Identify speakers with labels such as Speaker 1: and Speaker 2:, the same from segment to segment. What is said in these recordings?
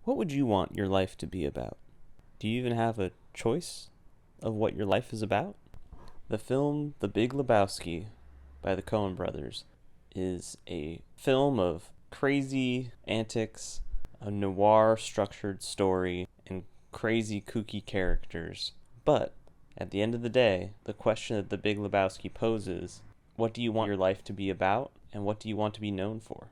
Speaker 1: What would you want your life to be about? Do you even have a choice of what your life is about? The film The Big Lebowski by the Coen brothers is a film of crazy antics, a noir structured story, and crazy kooky characters. But at the end of the day, the question that The Big Lebowski poses, what do you want your life to be about, and what do you want to be known for?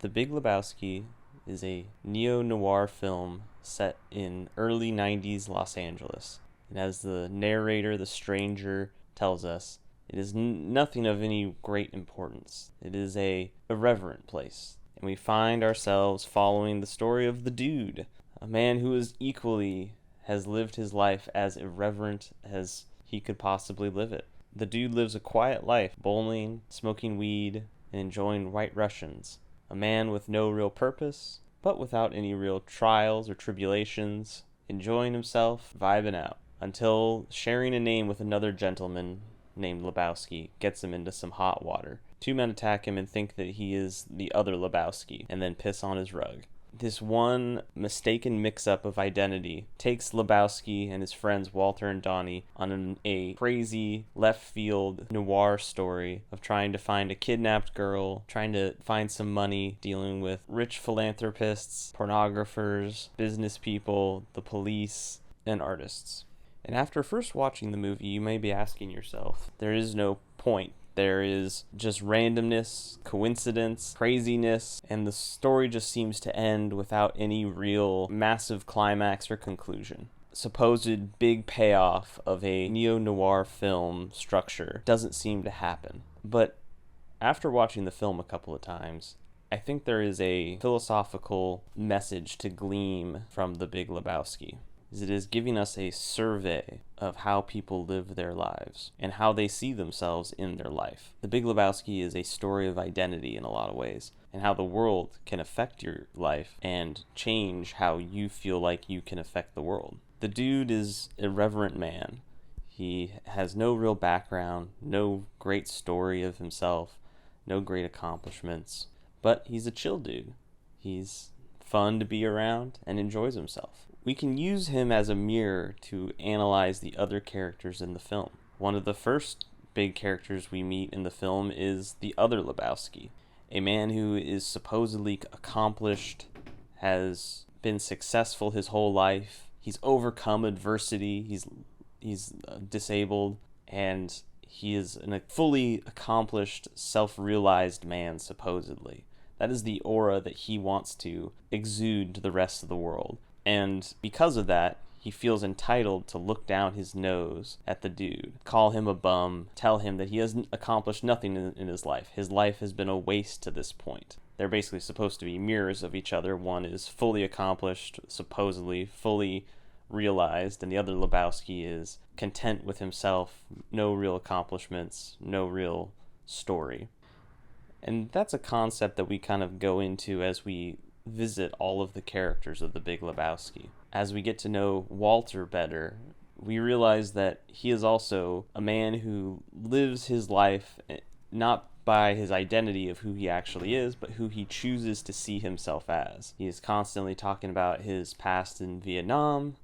Speaker 1: The Big Lebowski is a neo-noir film set in early 90s Los Angeles. And as the narrator, the stranger, tells us, it is nothing of any great importance. It is a irreverent place. And we find ourselves following the story of the dude, a man who is equally has lived his life as irreverent as he could possibly live it. The dude lives a quiet life, bowling, smoking weed, and enjoying White Russians. A man with no real purpose, but without any real trials or tribulations, enjoying himself, vibing out, until sharing a name with another gentleman named Lebowski gets him into some hot water. Two men attack him and think that he is the other Lebowski, and then piss on his rug. This one mistaken mix-up of identity takes Lebowski and his friends Walter and Donnie on a crazy left-field noir story of trying to find a kidnapped girl, trying to find some money, dealing with rich philanthropists, pornographers, business people, the police, and artists. And after first watching the movie, you may be asking yourself, there is no point. There is just randomness, coincidence, craziness, and the story just seems to end without any real massive climax or conclusion. Supposed big payoff of a neo-noir film structure doesn't seem to happen. But after watching the film a couple of times, I think there is a philosophical message to glean from The Big Lebowski. It is giving us a survey of how people live their lives and how they see themselves in their life. The Big Lebowski is a story of identity in a lot of ways, and how the world can affect your life and change how you feel like you can affect the world. The dude is an irreverent man. He has no real background, no great story of himself, no great accomplishments, but he's a chill dude. He's fun to be around and enjoys himself. We can use him as a mirror to analyze the other characters in the film. One of the first big characters we meet in the film is the other Lebowski, a man who is supposedly accomplished, has been successful his whole life. He's overcome adversity. He's disabled, and he is a fully accomplished, self-realized man, supposedly. That is the aura that he wants to exude to the rest of the world. And because of that, he feels entitled to look down his nose at the dude, call him a bum, tell him that he hasn't accomplished nothing in his life. His life has been a waste to this point. They're basically supposed to be mirrors of each other. One is fully accomplished, supposedly fully realized, and the other Lebowski is content with himself, no real accomplishments, no real story. And that's a concept that we kind of go into as we visit all of the characters of The Big Lebowski. As we get to know Walter better, we realize that he is also a man who lives his life not by his identity of who he actually is, but who he chooses to see himself as. He is constantly talking about his past in Vietnam.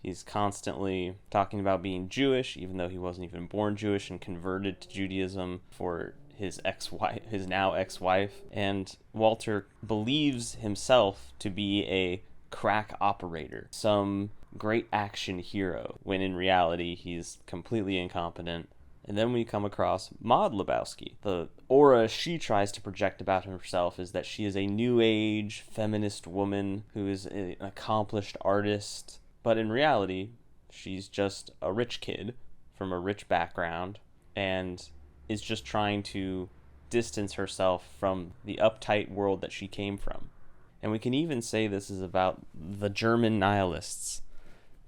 Speaker 1: He's constantly talking about being Jewish, even though he wasn't even born Jewish and converted to Judaism for his ex-wife, his now ex-wife. And Walter believes himself to be a crack operator, some great action hero, when in reality he's completely incompetent. And then we come across Maude Lebowski. The aura she tries to project about herself is that she is a new age feminist woman who is an accomplished artist, but in reality she's just a rich kid from a rich background and is just trying to distance herself from the uptight world that she came from. And we can even say this is about the German nihilists.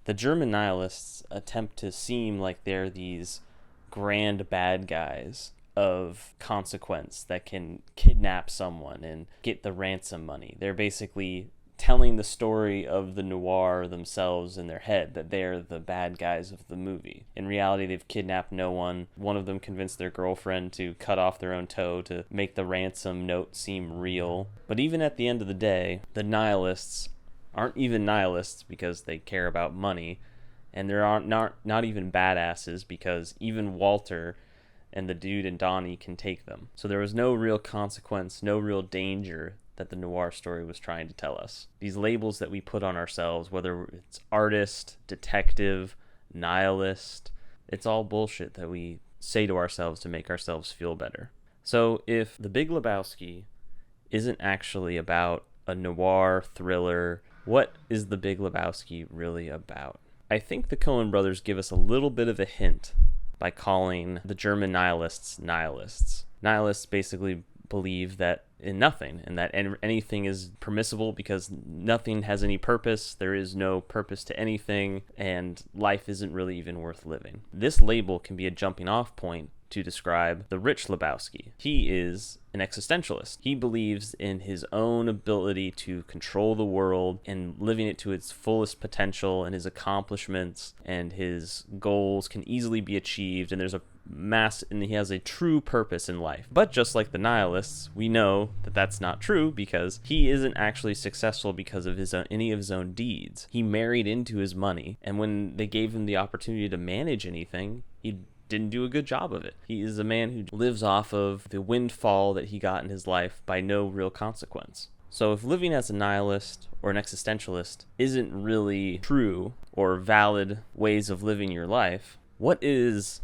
Speaker 1: The German nihilists attempt to seem like they're these grand bad guys of consequence that can kidnap someone and get the ransom money. They're basically telling the story of the noir themselves in their head, that they're the bad guys of the movie. In reality, they've kidnapped no one. One of them convinced their girlfriend to cut off their own toe to make the ransom note seem real. But even at the end of the day, the nihilists aren't even nihilists because they care about money, and there aren't not even badasses because even Walter and the dude and Donnie can take them. So there was no real consequence, no real danger that the noir story was trying to tell us. These labels that we put on ourselves, whether it's artist, detective, nihilist, it's all bullshit that we say to ourselves to make ourselves feel better. So if The Big Lebowski isn't actually about a noir thriller, what is The Big Lebowski really about? I think the Coen brothers give us a little bit of a hint by calling the German nihilists nihilists. Nihilists basically believe that in nothing, and that anything is permissible because nothing has any purpose, there is no purpose to anything, and life isn't really even worth living. This label can be a jumping off point to describe the rich Lebowski. He is an existentialist. He believes in his own ability to control the world and living it to its fullest potential, and his accomplishments and his goals can easily be achieved, and he has a true purpose in life. But just like the nihilists, we know that that's not true because he isn't actually successful because of any of his own deeds. He married into his money, and when they gave him the opportunity to manage anything, he didn't do a good job of it. He is a man who lives off of the windfall that he got in his life by no real consequence. So if living as a nihilist or an existentialist isn't really true or valid ways of living your life, what is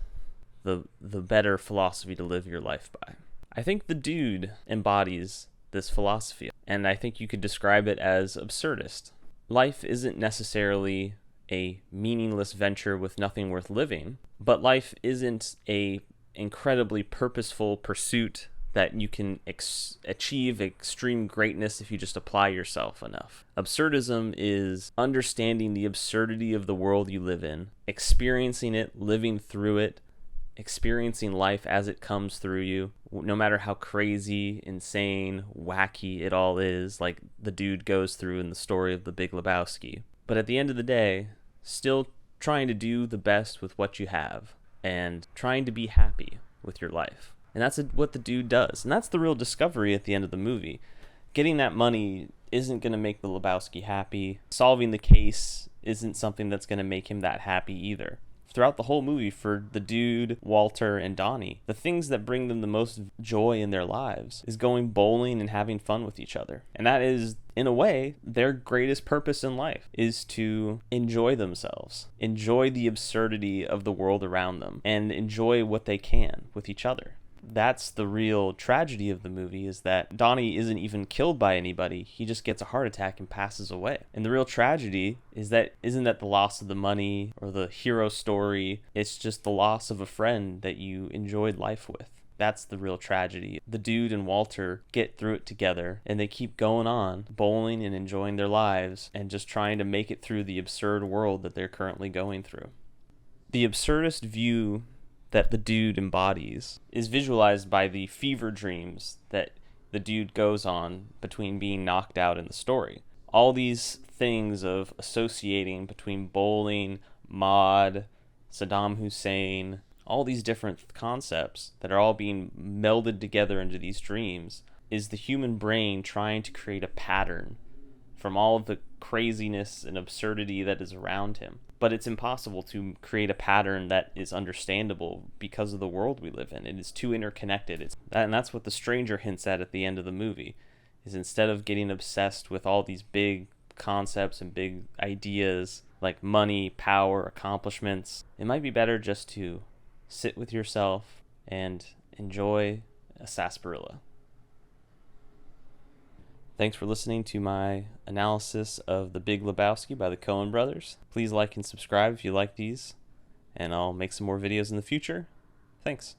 Speaker 1: the better philosophy to live your life by? I think the dude embodies this philosophy, and I think you could describe it as absurdist. Life isn't necessarily a meaningless venture with nothing worth living, but life isn't a incredibly purposeful pursuit that you can achieve extreme greatness if you just apply yourself enough. Absurdism is understanding the absurdity of the world you live in, experiencing it, living through it, experiencing life as it comes through you, no matter how crazy, insane, wacky it all is, like the dude goes through in the story of The Big Lebowski. But at the end of the day, still trying to do the best with what you have and trying to be happy with your life. And that's what the dude does. And that's the real discovery at the end of the movie. Getting that money isn't going to make the Lebowski happy. Solving the case isn't something that's going to make him that happy either. Throughout the whole movie, for the dude, Walter, and Donnie, the things that bring them the most joy in their lives is going bowling and having fun with each other. And that is, in a way, their greatest purpose in life, is to enjoy themselves, enjoy the absurdity of the world around them, and enjoy what they can with each other. That's the real tragedy of the movie, is that Donnie isn't even killed by anybody. He just gets a heart attack and passes away. And the real tragedy isn't that the loss of the money or the hero story. It's just the loss of a friend that you enjoyed life with. That's the real tragedy. The dude and Walter get through it together, and they keep going on, bowling and enjoying their lives, and just trying to make it through the absurd world that they're currently going through. The absurdist view that the dude embodies is visualized by the fever dreams that the dude goes on between being knocked out in the story. All these things of associating between bowling, Maude, Saddam Hussein, all these different concepts that are all being melded together into these dreams is the human brain trying to create a pattern from all of the craziness and absurdity that is around him. But it's impossible to create a pattern that is understandable because of the world we live in. It is too interconnected. And that's what the stranger hints at the end of the movie, is instead of getting obsessed with all these big concepts and big ideas like money, power, accomplishments, it might be better just to sit with yourself and enjoy a sarsaparilla. Thanks for listening to my analysis of The Big Lebowski by the Coen brothers. Please like and subscribe if you like these, and I'll make some more videos in the future. Thanks.